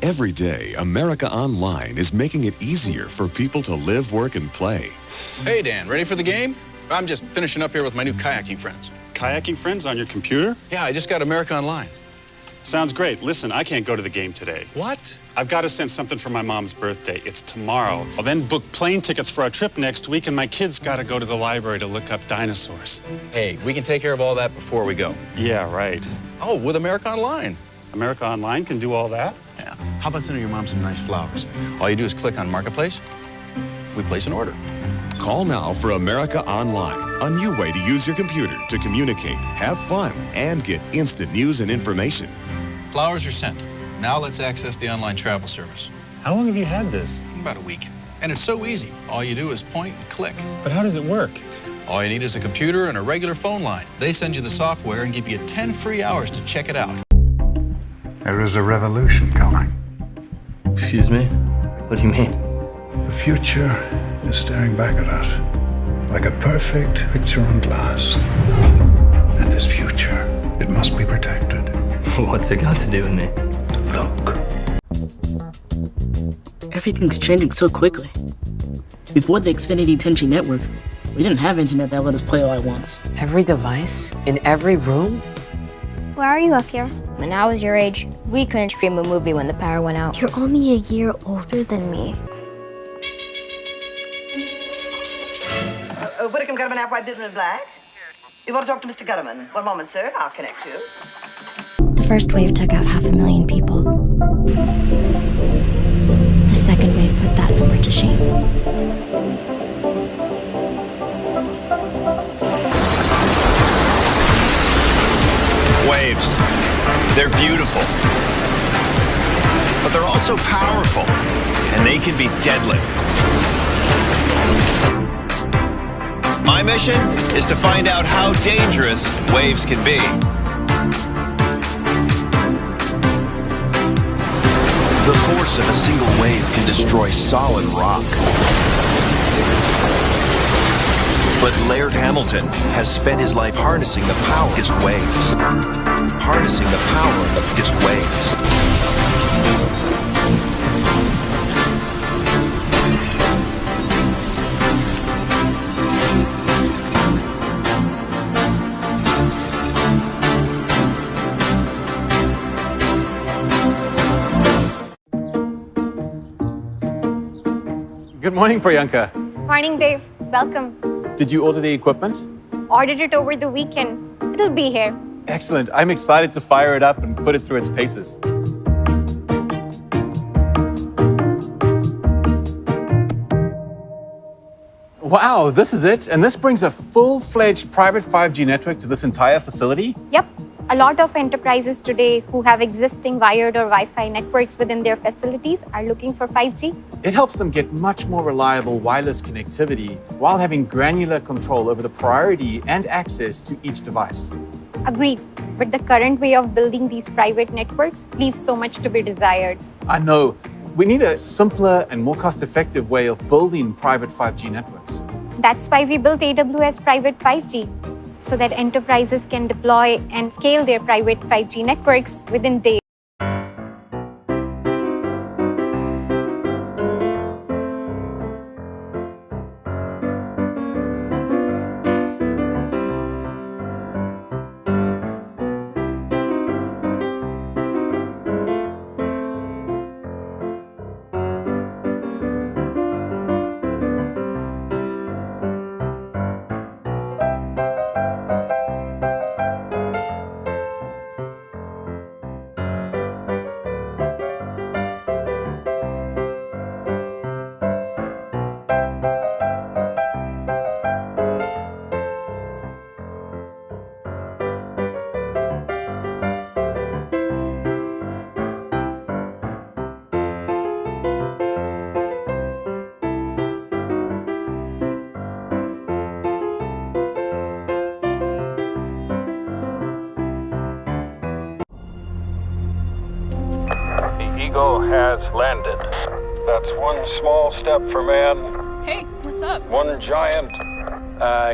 Every day, America Online is making it easier for people to live, work, and play. Hey, Dan, ready for the game? I'm just finishing up here with my new kayaking friends. Kayaking friends on your computer? Yeah, I just got America Online. Sounds great. Listen, I can't go to the game today. What? I've got to send something for my mom's birthday. It's tomorrow. I'll then book plane tickets for our trip next week, and my kids got to go to the library to look up dinosaurs. Hey, we can take care of all that before we go. Yeah, right. Oh, with America Online. America Online can do all that? Yeah. How about sending your mom some nice flowers? All you do is click on Marketplace. We place an order. Call now for America Online, a new way to use your computer to communicate, have fun, and get instant news and information. Flowers are sent. Now let's access the online travel service. How long have you had this? About a week. And it's so easy. All you do is point and click. But how does it work? All you need is a computer and a regular phone line. They send you the software and give you 10 free hours to check it out. There is a revolution coming. Excuse me? What do you mean? The future is staring back at us like a perfect picture on glass. And this future, it must be protected. What's it got to do with me? Look. Everything's changing so quickly. Before the Xfinity 10G network, we didn't have internet that let us play all at once. Every device? In every room? Why are you up here? When I was your age, we couldn't stream a movie when the power went out. You're only a year older than me. Whitcomb Gutterman, Applewhite, Bidman and Black. You want to talk to Mr. Gutterman? One moment, sir. I'll connect you. The first wave took out 500,000 people. The second wave put that number to shame. Waves. They're beautiful. But they're also powerful, and they can be deadly. My mission is to find out how dangerous waves can be. The force of a single wave can destroy solid rock. But Laird Hamilton has spent his life harnessing the power of his waves. Harnessing the power of his waves. Good morning, Priyanka. Morning, Dave. Welcome. Did you order the equipment? Ordered it over the weekend. It'll be here. Excellent. I'm excited to fire it up and put it through its paces. Wow, this is it? And this brings a full-fledged private 5G network to this entire facility? Yep. A lot of enterprises today who have existing wired or Wi-Fi networks within their facilities are looking for 5G. It helps them get much more reliable wireless connectivity while having granular control over the priority and access to each device. Agreed. But the current way of building these private networks leaves so much to be desired. I know. We need a simpler and more cost-effective way of building private 5G networks. That's why we built AWS Private 5G, so that enterprises can deploy and scale their private 5G networks within days. Eagle has landed. That's one small step for man. Hey, what's up? One giant.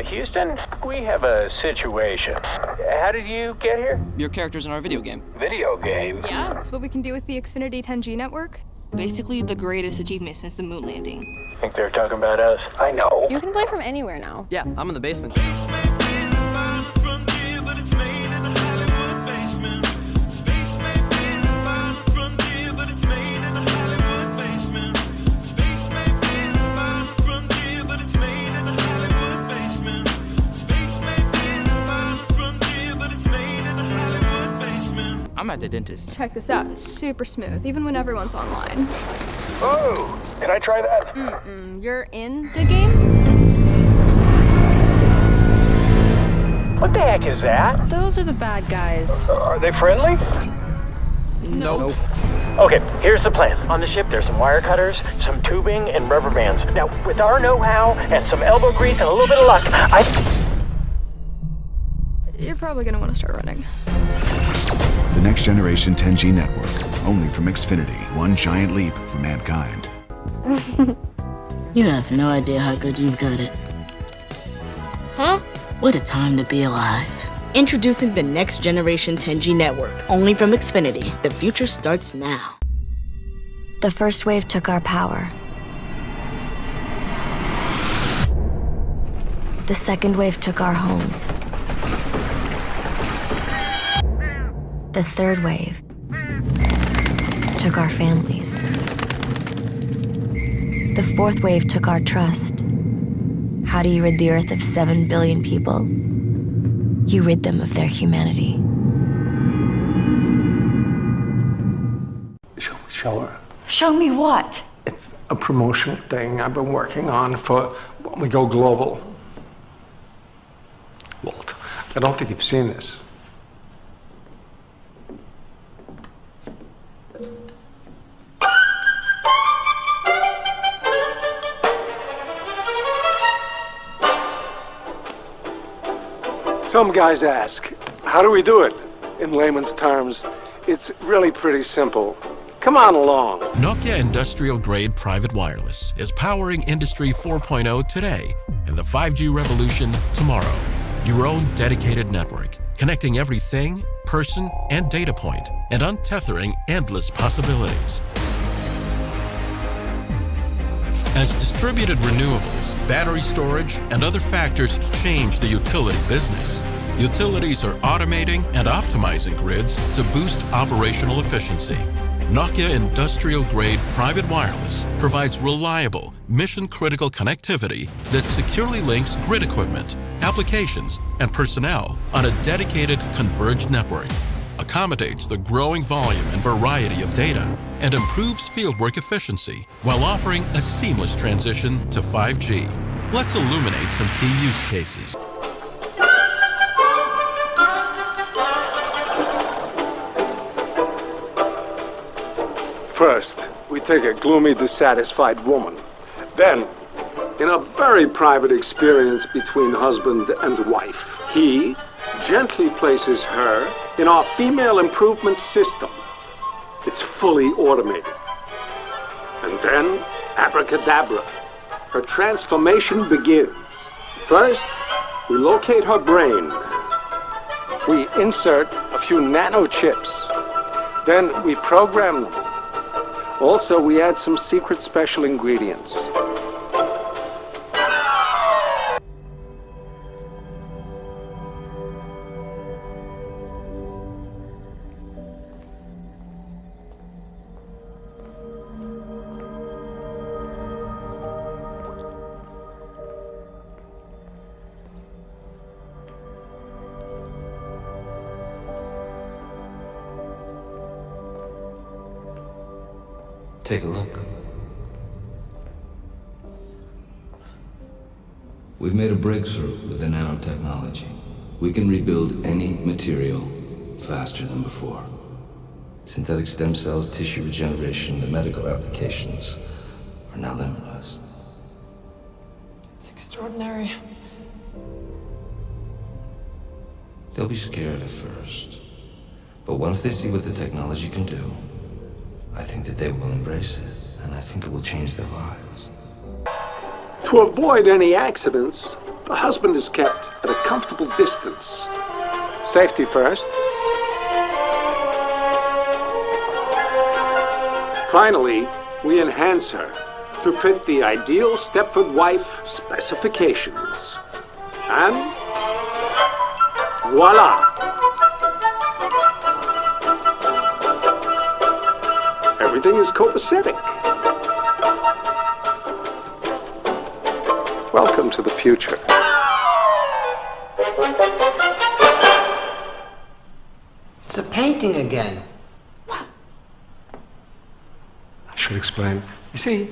Houston, Doc, we have a situation. How did you get here? Your character's in our video game. Video game? Yeah, it's what we can do with the Xfinity 10G network. Basically the greatest achievement since the moon landing. Think they're talking about us? I know. You can play from anywhere now. Yeah, I'm in the basement. I'm at the dentist. Check this out. It's super smooth, even when everyone's online. Oh, can I try that? You're in the game? What the heck is that? Those are the bad guys. Are they friendly? Nope. Okay, here's the plan. On the ship, there's some wire cutters, some tubing, and rubber bands. Now, with our know-how and some elbow grease and a little bit of luck, You're probably gonna want to start running. The next generation 10G network, only from Xfinity. One giant leap for mankind. You have no idea how good you've got it. Huh? What a time to be alive. Introducing the next generation 10G network, only from Xfinity. The future starts now. The first wave took our power. The second wave took our homes. The third wave took our families. The fourth wave took our trust. How do you rid the Earth of 7 billion people? You rid them of their humanity. Show her. Show me what? It's a promotional thing I've been working on for when we go global. Walt, I don't think you've seen this. Some guys ask, how do we do it? In layman's terms, it's really pretty simple. Come on along. Nokia Industrial Grade Private Wireless is powering Industry 4.0 today and the 5G revolution tomorrow. Your own dedicated network, connecting everything, person, and data point, and untethering endless possibilities. As distributed renewables, battery storage, and other factors change the utility business, utilities are automating and optimizing grids to boost operational efficiency. Nokia Industrial Grade Private Wireless provides reliable, mission-critical connectivity that securely links grid equipment, applications, and personnel on a dedicated converged network, accommodates the growing volume and variety of data, and improves fieldwork efficiency while offering a seamless transition to 5G. Let's illuminate some key use cases. First, we take a gloomy, dissatisfied woman. Then, in a very private experience between husband and wife, he gently places her in our female improvement system. It's fully automated. And then, abracadabra, her transformation begins. First, we locate her brain. We insert a few nanochips. Then we program them. Also, we add some secret special ingredients. Take a look. We've made a breakthrough with the nanotechnology. We can rebuild any material faster than before. Synthetic stem cells, tissue regeneration, the medical applications are now limitless. It's extraordinary. They'll be scared at first, but once they see what the technology can do, I think that they will embrace it, and I think it will change their lives. To avoid any accidents, The husband is kept at a comfortable distance. Safety first. Finally, we enhance her to fit the ideal Stepford wife specifications. And voila! Everything is copacetic. Welcome to the future. It's a painting again. I should explain. You see,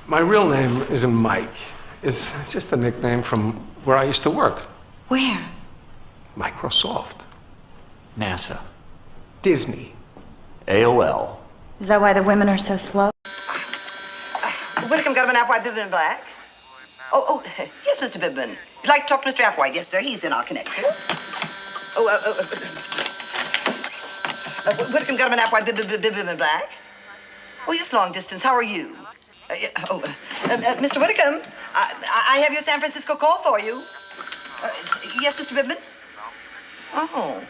my real name isn't Mike. It's just a nickname from where I used to work. Where? Microsoft. NASA. Disney. AOL. Is that why the women are so slow? Welcome, Governor Applewhite, Bibman Black. Oh, yes, Mr. Bibman. You'd like to talk to Mr. Applewhite? Yes, sir, he's in our connection. Welcome, Governor Applewhite, Bibman Black. Oh, yes, long distance. How are you? Mr. Whitcomb, I have your San Francisco call for you. Yes, Mr. Bibman? Oh.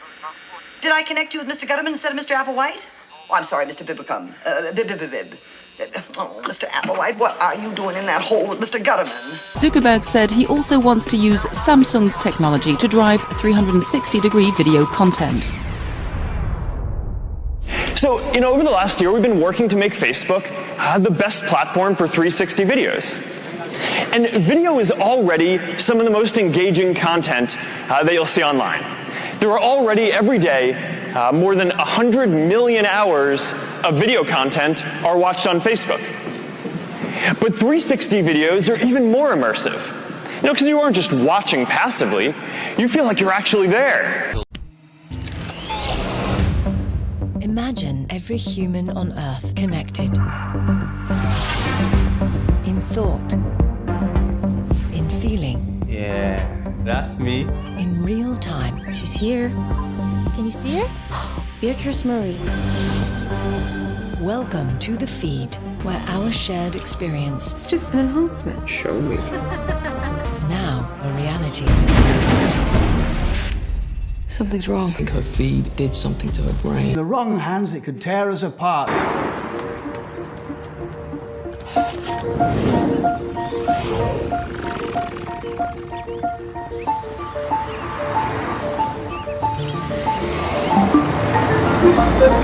Did I connect you with Mr. Gutterman instead of Mr. Applewhite? Oh, I'm sorry, Mr. Bibcombe. Bib. Oh, Mr. Applewhite, what are you doing in that hole with Mr. Gutterman? Zuckerberg said he also wants to use Samsung's technology to drive 360-degree video content. So, over the last year, we've been working to make Facebook the best platform for 360 videos. And video is already some of the most engaging content that you'll see online. There are already, every day, more than 100 million hours of video content are watched on Facebook. But 360 videos are even more immersive. Because you aren't just watching passively, you feel like you're actually there. Imagine every human on Earth connected. In thought. In feeling. Yeah, that's me. In real time. She's here. Can you see her? Beatrice Murray. Welcome to the feed, where our shared experience... It's just an enhancement. Show me. ...is now a reality. Something's wrong. I think her feed did something to her brain. In the wrong hands, it could tear us apart.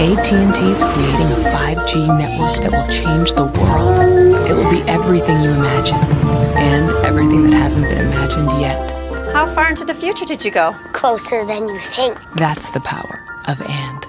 AT&T is creating a 5G network that will change the world. It will be everything you imagined, and everything that hasn't been imagined yet. How far into the future did you go? Closer than you think. That's the power of and.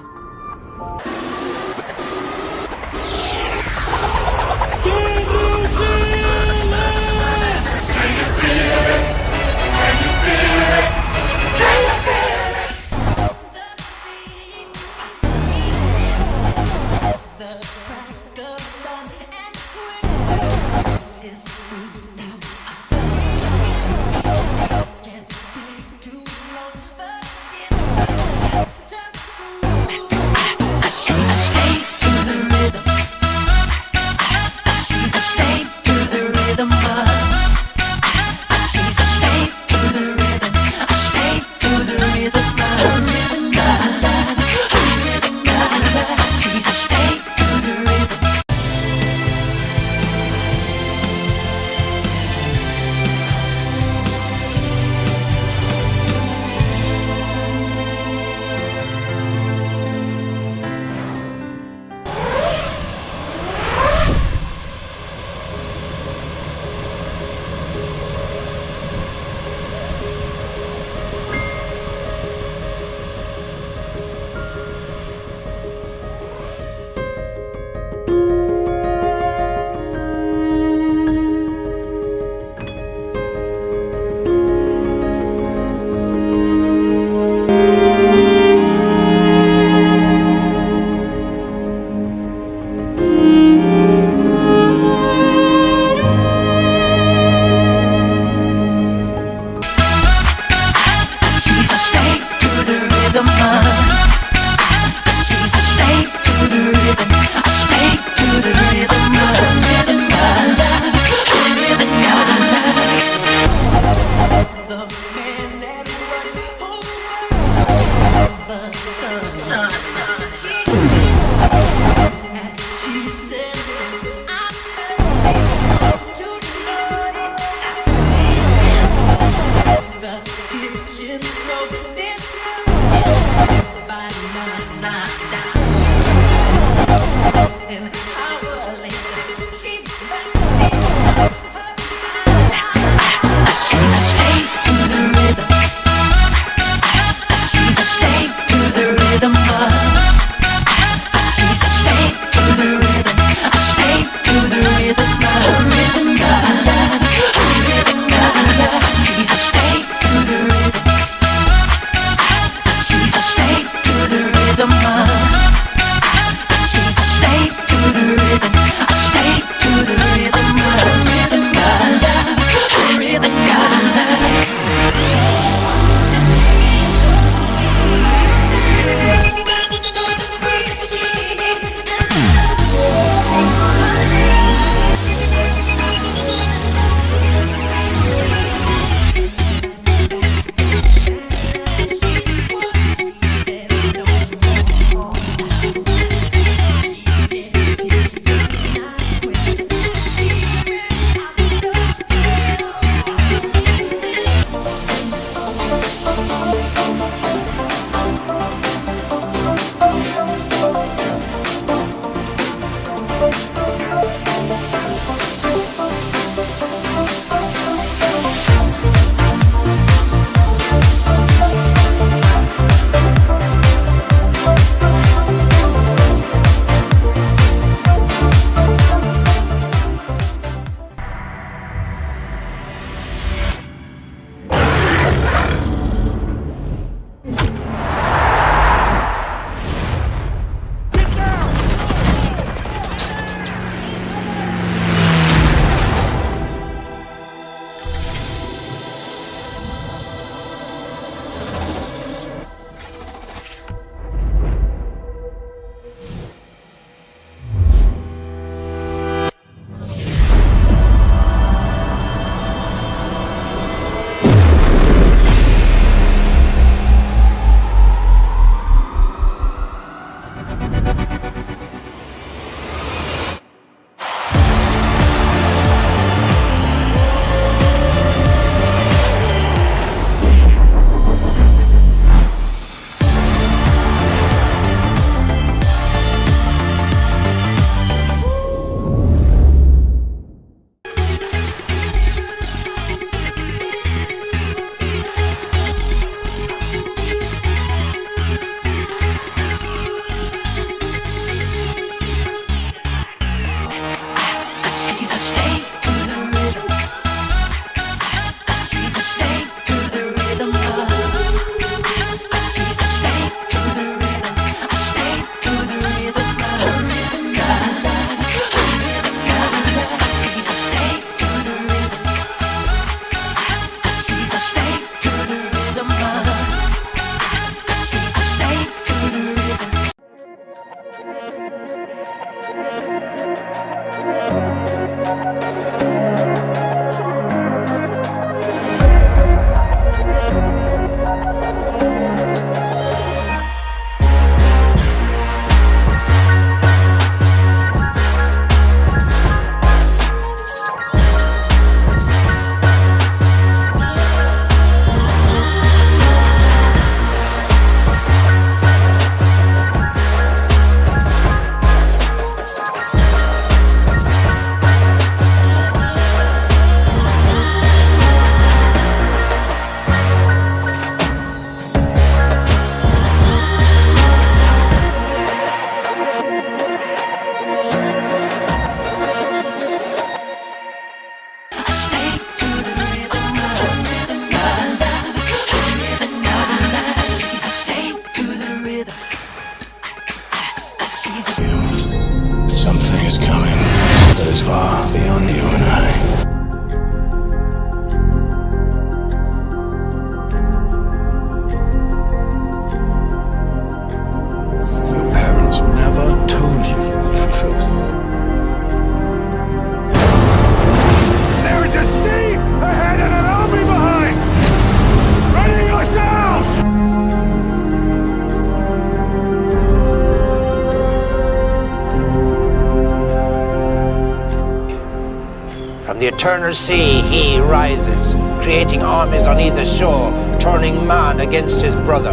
eternal sea he rises, creating armies on either shore, turning man against his brother,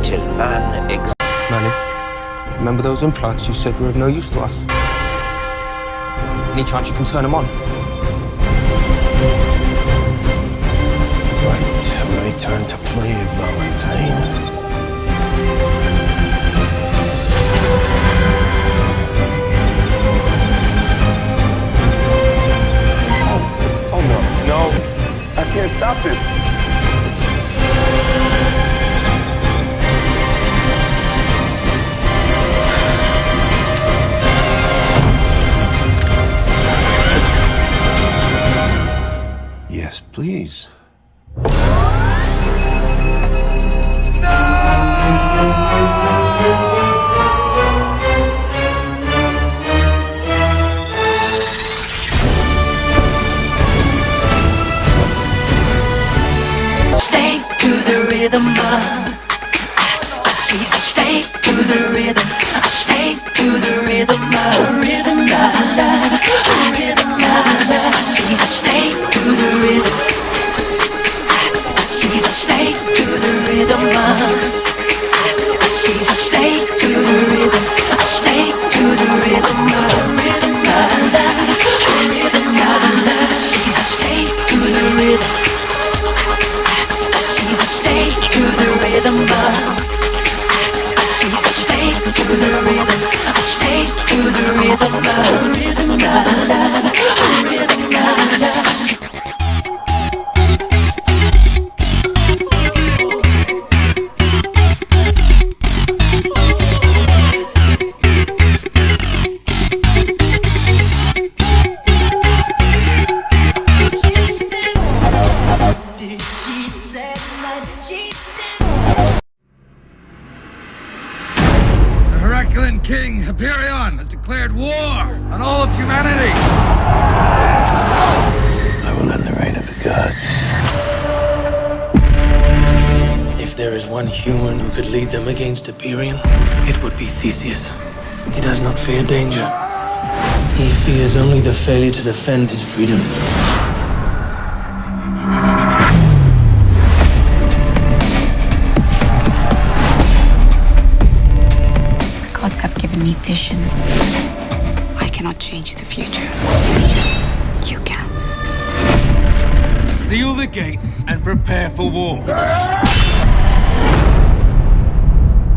till man Manny, remember those implants you said were of no use to us? Any chance you can turn them on? Right, my turn to play, Valentine. No, I can't stop this. Yes, please. Stay to the rhythm, please stay to the rhythm. Stay to the rhythm, rhythm, rhythm, please stay to the rhythm. Please stay to the rhythm, please stay to the rhythm. Stay to the rhythm, rhythm, rhythm, please stay to the rhythm. Stay to the rhythm, please stay to the rhythm. Stay to the rhythm, rhythm, Herculean King Hyperion has declared war on all of humanity. I will end the reign of the gods. If there is one human who could lead them against Hyperion, it would be Theseus. He does not fear danger. He fears only the failure to defend his freedom. Gods have given me vision. I cannot change the future. You can. Seal the gates and prepare for war.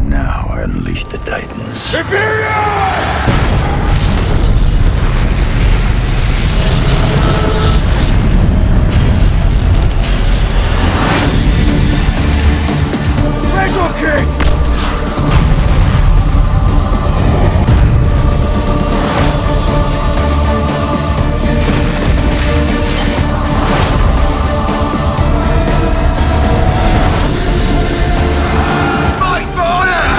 Now I unleash the Titans. Visual King! Fight for honor!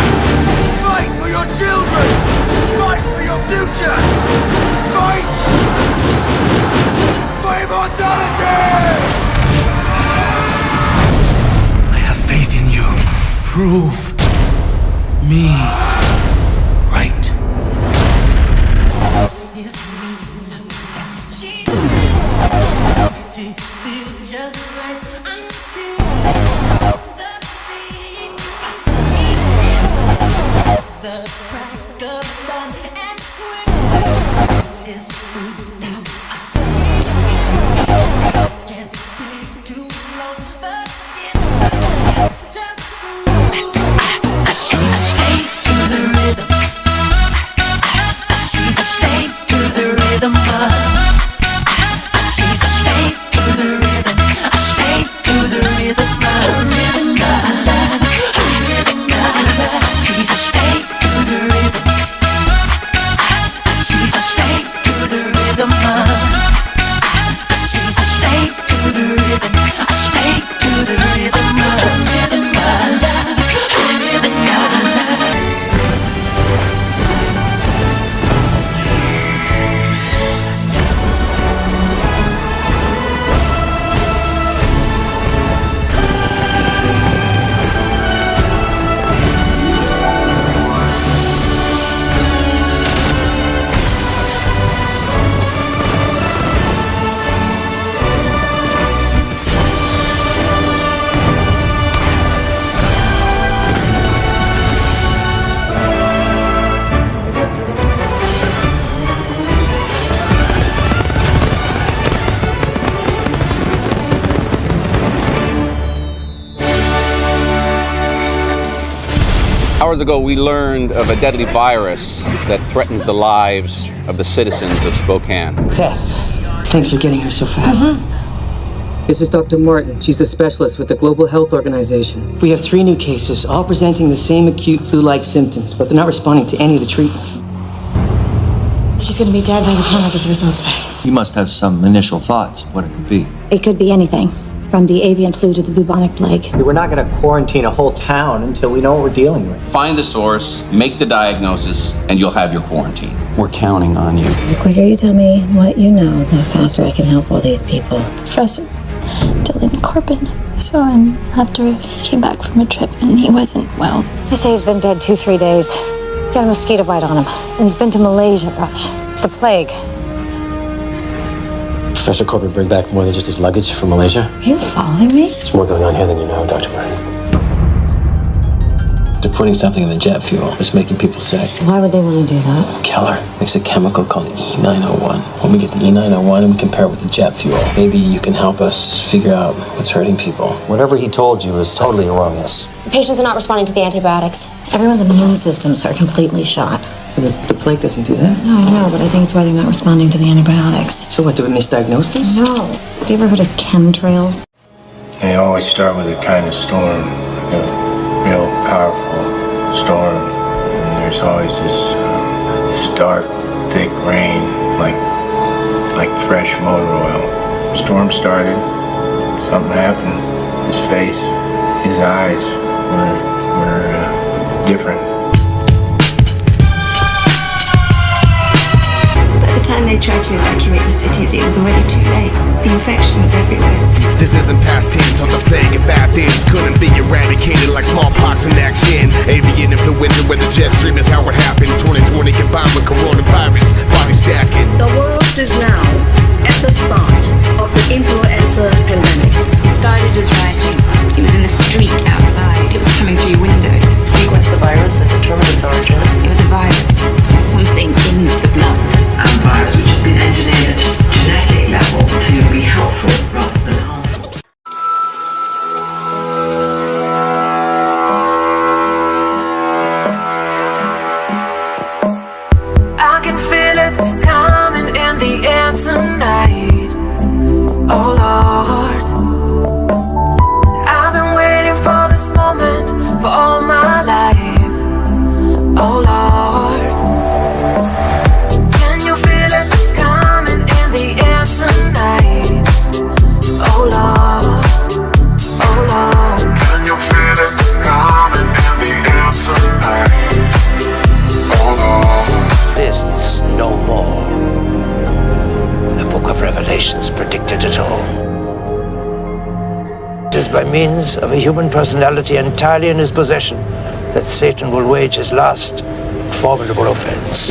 Fight for your children! Fight for your future! Fight for immortality! I have faith in you. Prove me right. Stay to hours ago, we learned of a deadly virus that threatens the lives of the citizens of Spokane. Tess, thanks for getting here so fast. This is Dr. Martin. She's a specialist with the Global Health Organization. We have 3 new cases, all presenting the same acute flu-like symptoms, but they're not responding to any of the treatment. She's gonna be dead by the time I get the results back. You must have some initial thoughts of what it could be. It could be anything, from the avian flu to the bubonic plague. We're not going to quarantine a whole town until we know what we're dealing with. Find the source, make the diagnosis, and you'll have your quarantine. We're counting on you. The quicker you tell me what you know, the faster I can help all these people. Professor Dylan Corbin saw him after he came back from a trip and he wasn't well. They say he's been dead 2-3 days. He had a mosquito bite on him. And he's been to Malaysia, Rush. It's the plague. Professor Corbin bring back more than just his luggage from Malaysia? Are you following me? There's more going on here than you know, Dr. Martin. They're putting something in the jet fuel. It's making people sick. Why would they want to do that? Keller makes a chemical called E901. When we get the E901 and we compare it with the jet fuel, maybe you can help us figure out what's hurting people. Whatever he told you is totally erroneous. Patients are not responding to the antibiotics. Everyone's immune systems are completely shot. The plague doesn't do that. No, I know, but I think it's why they're not responding to the antibiotics. So what, do we misdiagnose this? No. Have you ever heard of chemtrails? They always start with a kind of storm, like a real powerful storm. And there's always this dark, thick rain, like fresh motor oil. Storm started, something happened. His face, his eyes were different. By the time they tried to evacuate the cities, it was already too late. The infection was everywhere. This isn't past tense on the plague of bad things. Couldn't be eradicated like smallpox in action. Avian influenza where the jet stream is how it happens. 2020 combined with coronavirus, body stacking. The world is now at the start of the influenza pandemic. It started as writing. It was in the street outside. It was coming through your windows. Sequence the virus and determine its origin. It was a virus. Something in the blood. A virus which has been engineered at genetic level to be helpful rather than harmful. I can feel it coming in the air tonight. Oh Lord, I've been waiting for this moment for all my life. Oh Lord, can you feel it coming in the air tonight? Oh Lord, oh Lord, can you feel it coming in the air tonight? Oh Lord. Exists no more. The Book of Revelations predicted it all. It is by means of a human personality entirely in his possession that Satan will wage his last formidable offense.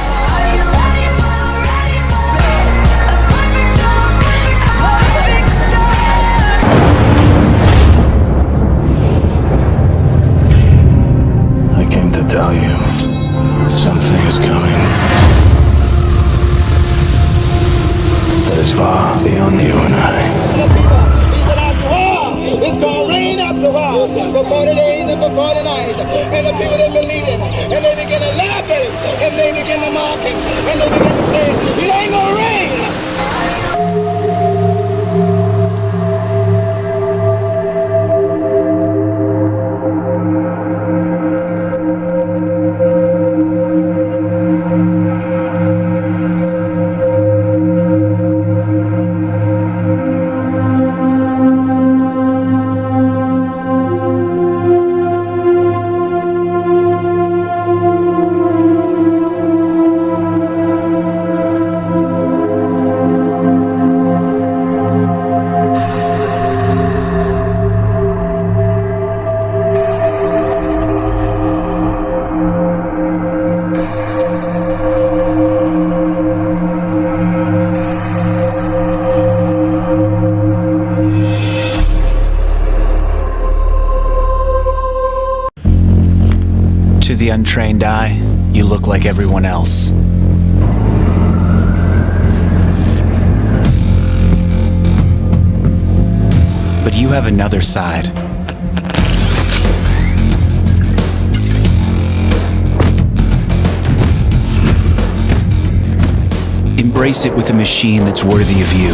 I came to tell you, something is coming. That is far beyond you and I. It's gonna rain after a while, for 40 days and for 40 nights. And the people, they believe it. And they begin to laugh at it. And they begin to mock it. And they begin to say, it ain't gonna rain. To the untrained eye, you look like everyone else. But you have another side. embrace it with a machine that's worthy of you.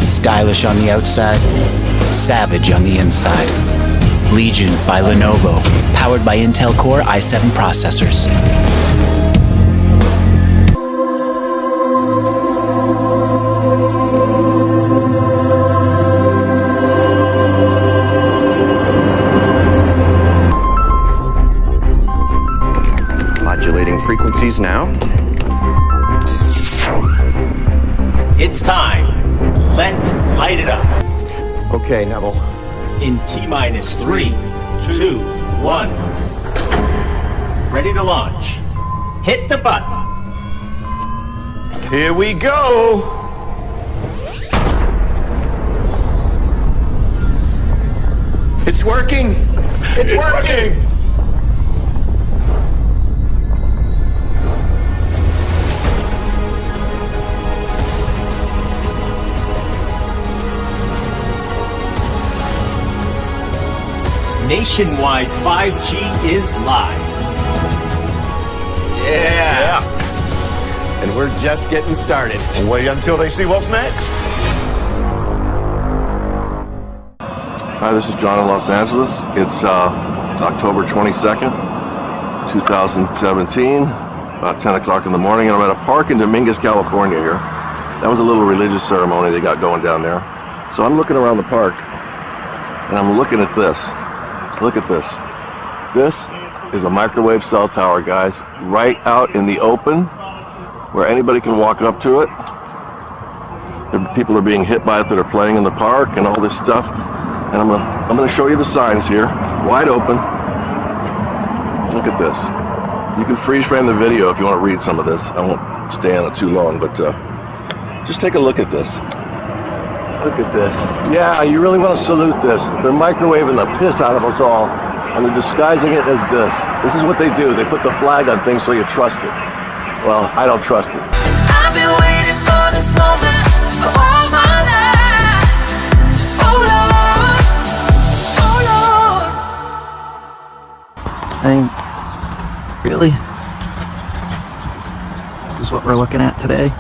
Stylish on the outside, savage on the inside. Legion by Lenovo, powered by Intel Core i7 processors. Modulating frequencies now. It's time. Let's light it up. Okay, Neville. In T-minus 3, 2, 1. Ready to launch. Hit the button. Here we go. It's working. It's working. Nationwide 5G is live. Yeah. And we're just getting started. Wait until they see what's next. Hi, this is John in Los Angeles. It's October 22nd, 2017, about 10 o'clock in the morning, and I'm at a park in Dominguez, California here. That was a little religious ceremony they got going down there. So I'm looking around the park, and I'm looking at this. Look at this. This is a microwave cell tower, guys, right out in the open where anybody can walk up to it. People are being hit by it that are playing in the park and all this stuff. And I'm gonna show you the signs here, wide open. Look at this. You can freeze frame the video if you want to read some of this. I won't stay on it too long, but just take a look at this. Look at this. Yeah, you really want to salute this. They're microwaving the piss out of us all, and they're disguising it as this. This is what they do. They put the flag on things so you trust it. Well, I don't trust it. I've been waiting for this moment for all my life. Oh Lord, oh Lord. I mean, really? This is what we're looking at today?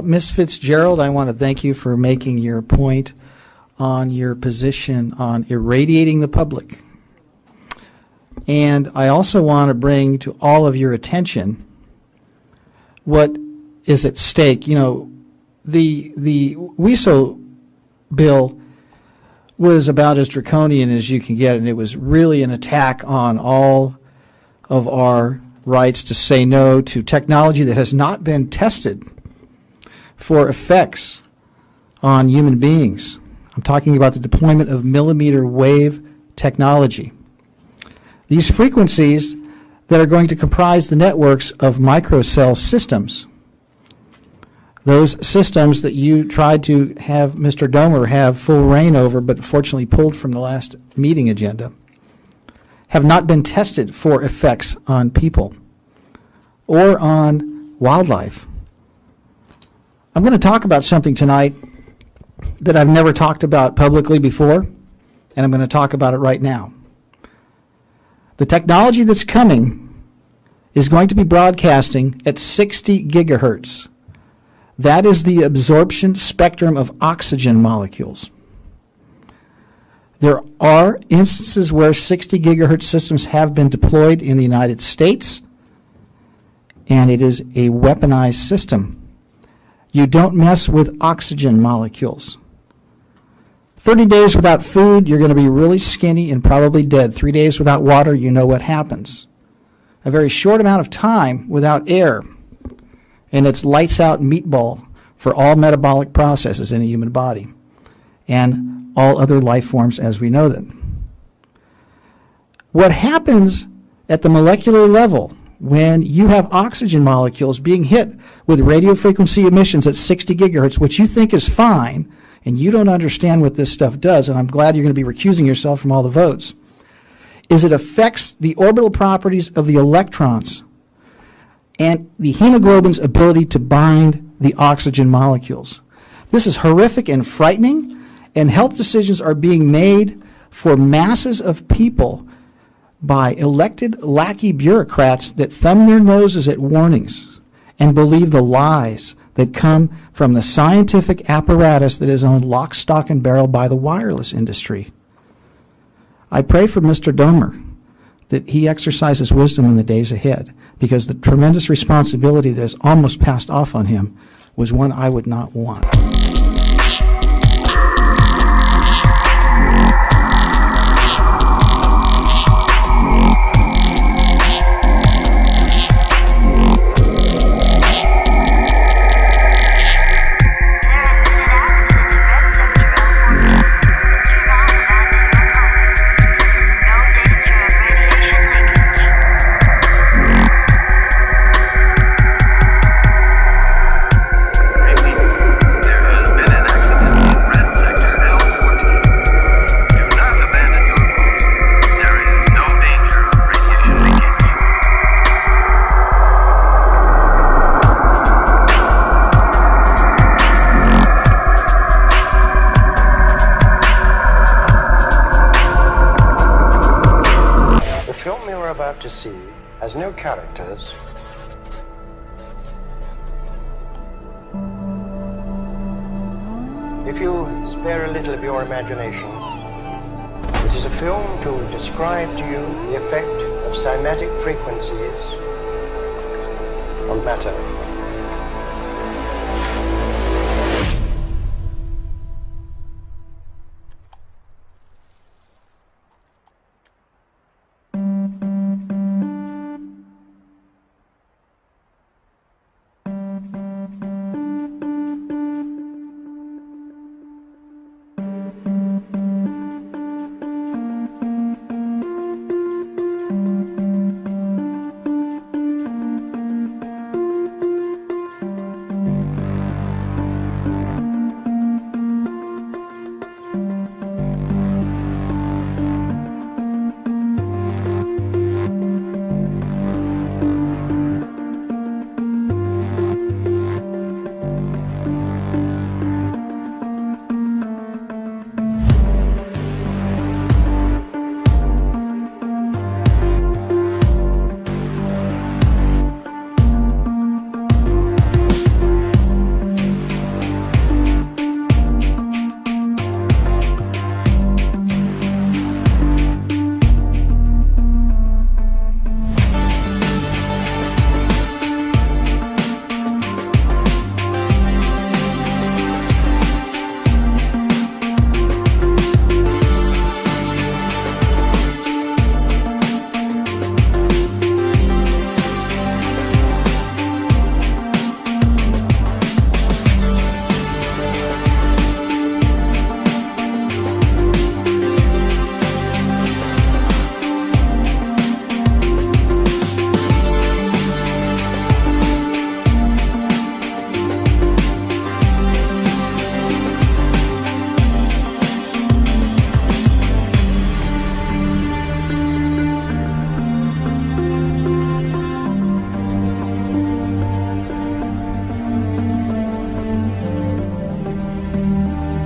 Ms. Fitzgerald, I want to thank you for making your point on your position on irradiating the public. And I also want to bring to all of your attention what is at stake. You know, the WISO bill was about as draconian as you can get, and it was really an attack on all of our rights to say no to technology that has not been tested for effects on human beings. I'm talking about the deployment of millimeter wave technology. These frequencies that are going to comprise the networks of microcell systems, those systems that you tried to have Mr. Domer have full reign over, but fortunately pulled from the last meeting agenda, have not been tested for effects on people or on wildlife. I'm going to talk about something tonight that I've never talked about publicly before, and I'm going to talk about it right now. The technology that's coming is going to be broadcasting at 60 gigahertz. That is the absorption spectrum of oxygen molecules. There are instances where 60 gigahertz systems have been deployed in the United States, and it is a weaponized system. You don't mess with oxygen molecules. 30 days without food, you're going to be really skinny and probably dead. 3 days without water, you know what happens. a very short amount of time without air, and it's lights out meatball for all metabolic processes in a human body and all other life forms as we know them. What happens at the molecular level when you have oxygen molecules being hit with radio frequency emissions at 60 gigahertz, which you think is fine, and you don't understand what this stuff does, and I'm glad you're going to be recusing yourself from all the votes, is it affects the orbital properties of the electrons and the hemoglobin's ability to bind the oxygen molecules. This is horrific and frightening, and health decisions are being made for masses of people by elected lackey bureaucrats that thumb their noses at warnings and believe the lies that come from the scientific apparatus that is owned lock, stock, and barrel by the wireless industry. I pray for Mr. Domer that he exercises wisdom in the days ahead, because the tremendous responsibility that is almost passed off on him was one I would not want. To see has no characters. If you spare a little of your imagination, it is a film to describe to you the effect of cymatic frequencies on matter.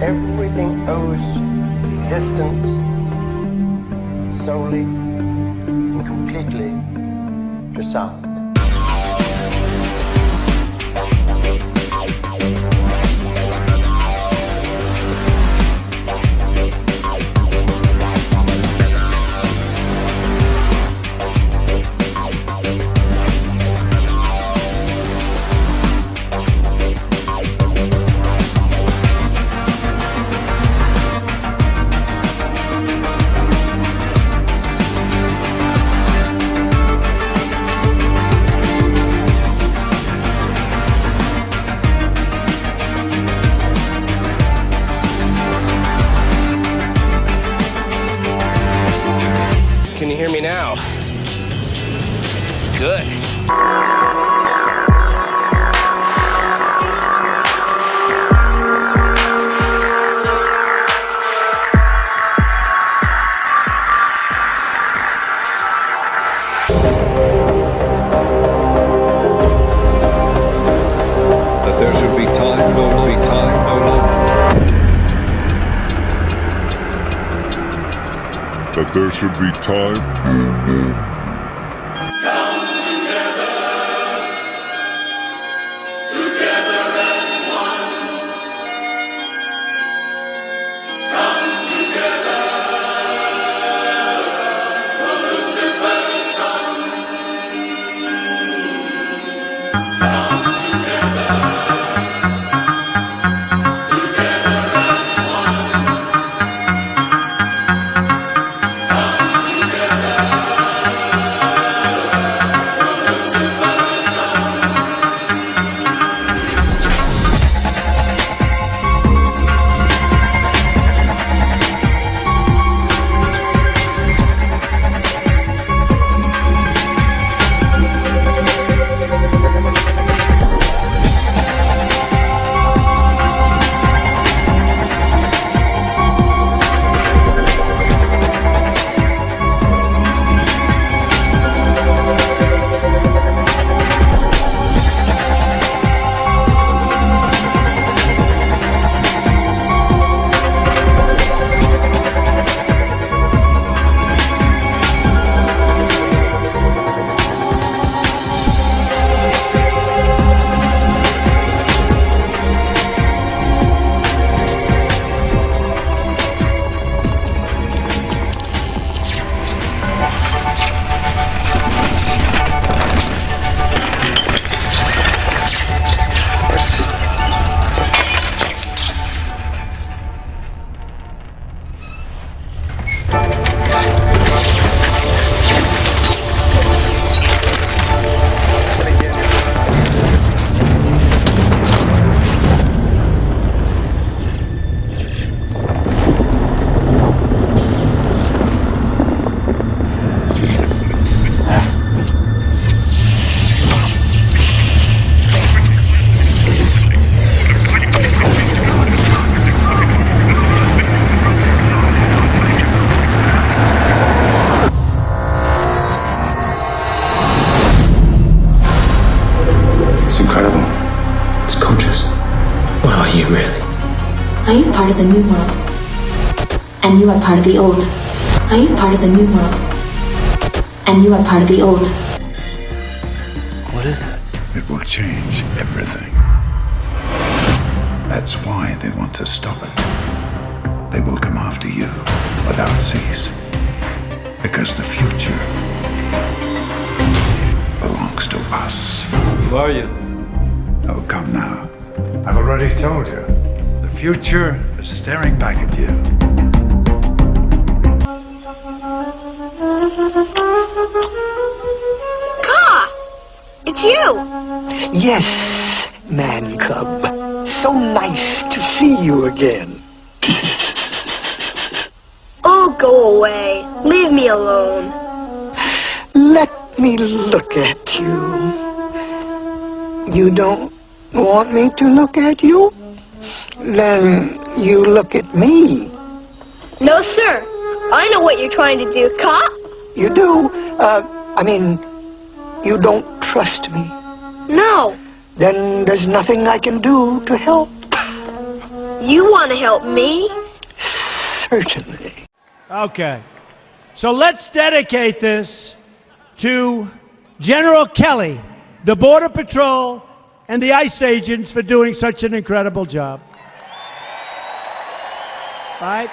Everything owes its existence solely and completely to sound. now. Good. That there should be time, no longer. That there should be time. you really? I am part of the new world. And you are part of the old. I am part of the new world. And you are part of the old. What is it? It will change everything. That's why they want to stop it. They will come after you without cease. Because the future belongs to us. Who are you? Oh, come now. I've already told you. The future is staring back at you. Ka! It's you! Yes, man cub. So nice to see you again. Oh, go away. Leave me alone. Let me look at you. You don't want me to look at you? Then you look at me. No, sir. I know what you're trying to do, Ka. You do? You don't trust me. No. Then there's nothing I can do to help. You want to help me? Certainly. Okay. So let's dedicate this to General Kelly, the Border Patrol, and the ICE agents for doing such an incredible job. All right?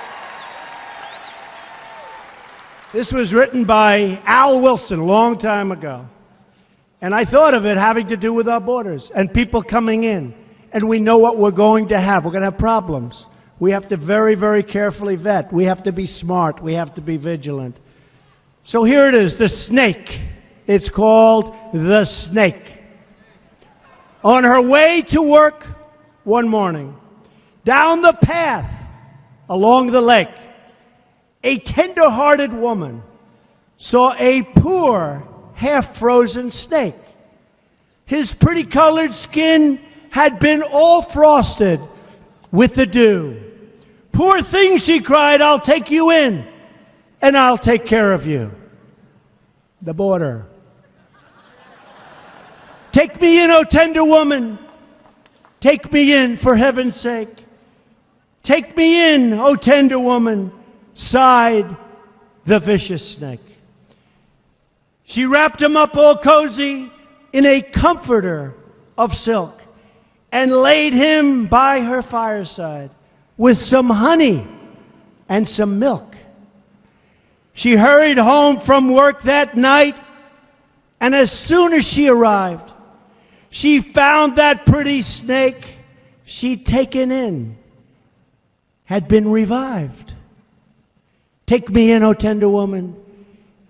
This was written by Al Wilson a long time ago. And I thought of it having to do with our borders and people coming in. And we know what we're going to have. We're going to have problems. We have to very, very carefully vet. We have to be smart. We have to be vigilant. So here it is, the snake. It's called The Snake. On her way to work one morning, down the path along the lake, a tender-hearted woman saw a poor, half-frozen snake. His pretty colored skin had been all frosted with the dew. Poor thing, she cried, I'll take you in, and I'll take care of you. The border. Take me in, O tender woman. Take me in, for heaven's sake. Take me in, O tender woman, sighed the vicious snake. She wrapped him up all cozy in a comforter of silk and laid him by her fireside with some honey and some milk. She hurried home from work that night, and as soon as she arrived, she found that pretty snake she'd taken in had been revived. Take me in, O tender woman.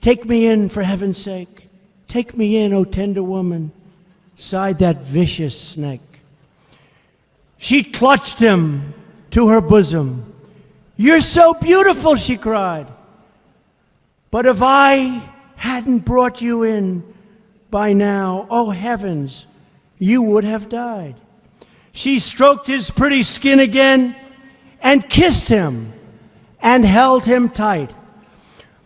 Take me in, for heaven's sake. Take me in, O tender woman, sighed that vicious snake. She clutched him to her bosom. You're so beautiful, she cried. But if I hadn't brought you in by now, oh heavens, you would have died. She stroked his pretty skin again and kissed him and held him tight.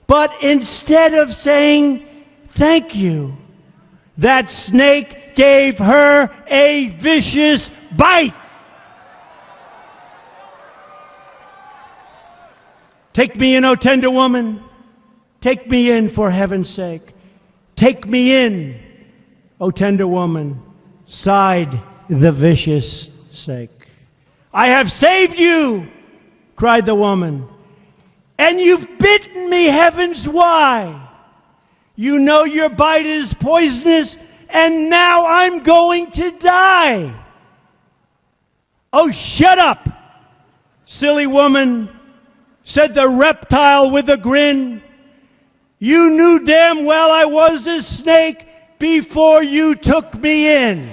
But instead of saying thank you, that snake gave her a vicious bite. Take me in, O tender woman. Take me in, for heaven's sake. Take me in, O tender woman, sighed the vicious snake. I have saved you, cried the woman, and you've bitten me, heavens, why? You know your bite is poisonous, and now I'm going to die. Oh, shut up, silly woman, said the reptile with a grin. You knew damn well I was a snake before you took me in.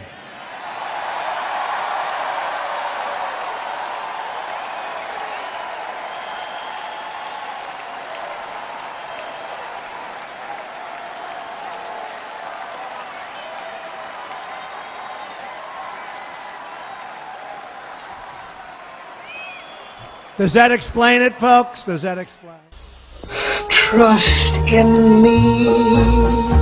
Does that explain it, folks? Does that explain it? Trust in me.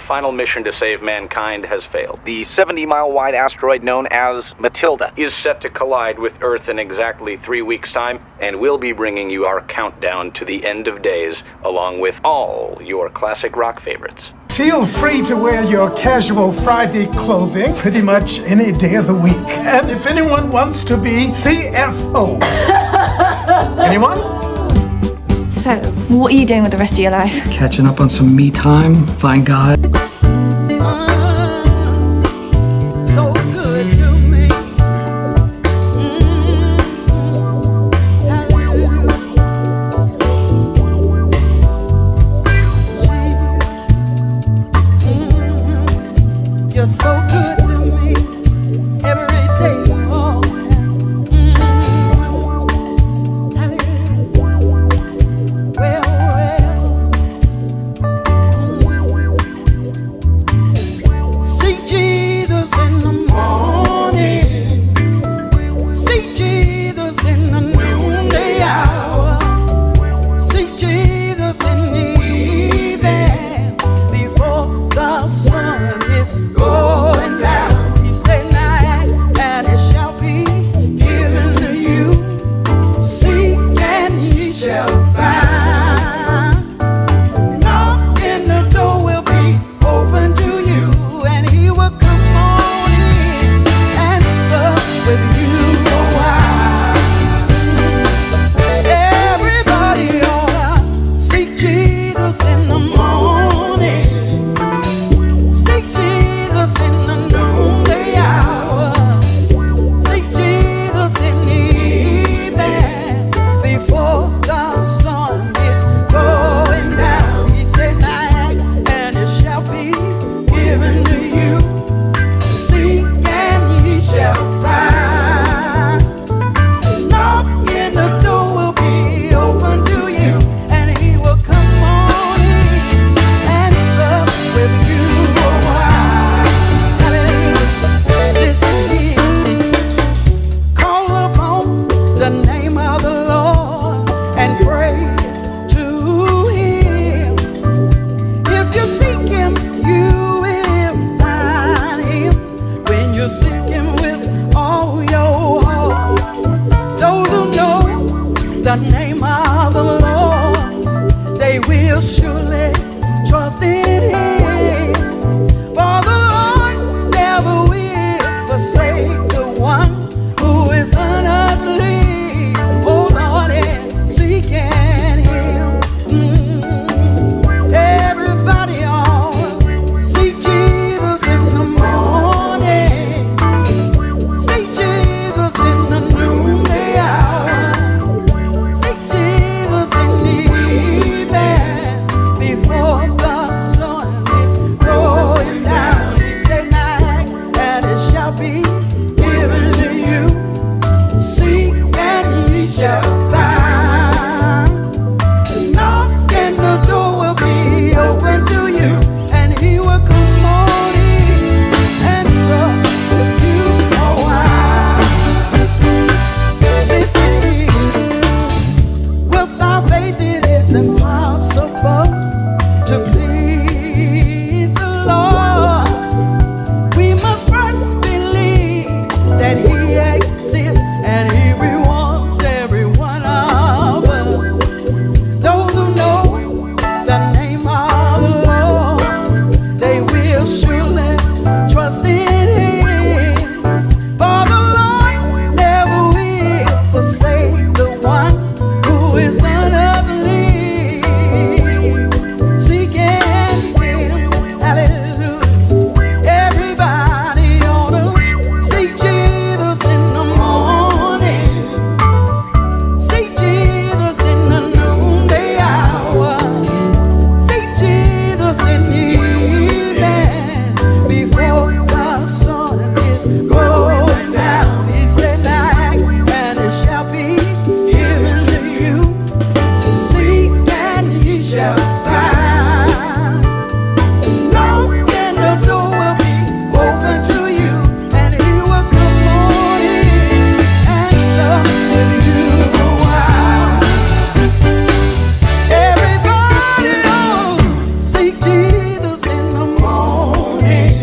Final mission to save mankind has failed. The 70-mile-wide asteroid known as Matilda is set to collide with Earth in exactly 3 weeks' time, and we'll be bringing you our countdown to the end of days, along with all your classic rock favorites. Feel free to wear your casual Friday clothing pretty much any day of the week. And if anyone wants to be CFO. Anyone? So, what are you doing with the rest of your life? Catching up on some me time, find God. So good to me. You're so good to me every day long. will surely trust in him. For the Lord never will forsake the one who is honestly, oh Lord, and seeking him. Everybody on, seek Jesus in the morning, seek Jesus in the noonday hour, seek Jesus in the evening before the sun is going down. He said, "Knock, and it shall be given to you. Seek and ye shall find. Knock and the door will be open to you, and he will come on in and sup with you a while." Without faith it is impossible to please the Lord. We must first believe that he exists and he rewards every one of us. Those who know the name of the Lord, they will surely trust in him. For the Lord never will forsake the one who is unutterly seeking him. Hallelujah. Everybody ought to seek Jesus in the morning, seek Jesus in the noonday hour, seek Jesus in the evening before the sun is going down. He said, "Knock, and it shall be given to you. Seek and ye shall find. Knock and the door will be open to you, and he will come on in and sup with you a while." Everybody on, seek Jesus in the morning,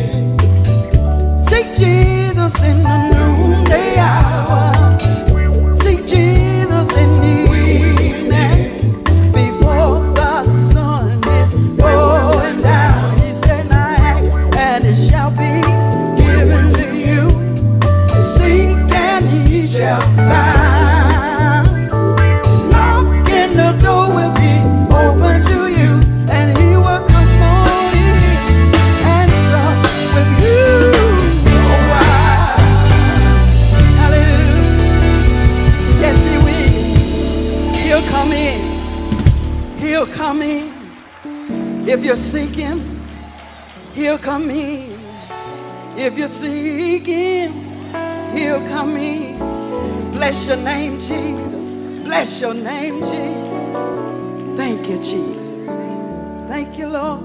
seek Jesus in the noonday hour, seek Jesus in the evening before the sun is going down. He said, "Knock, and it shall be given to you. Seek and ye shall find. Knock and the door will be open to you, and he will come on in and sup with you a while." Hallelujah. Yes, he will. He'll come in. He'll come in. If you seek him, he'll come in. If you seek him, he'll come in. Bless your name, Jesus. Bless your name, Jesus. Thank you, Jesus. Thank you, Lord.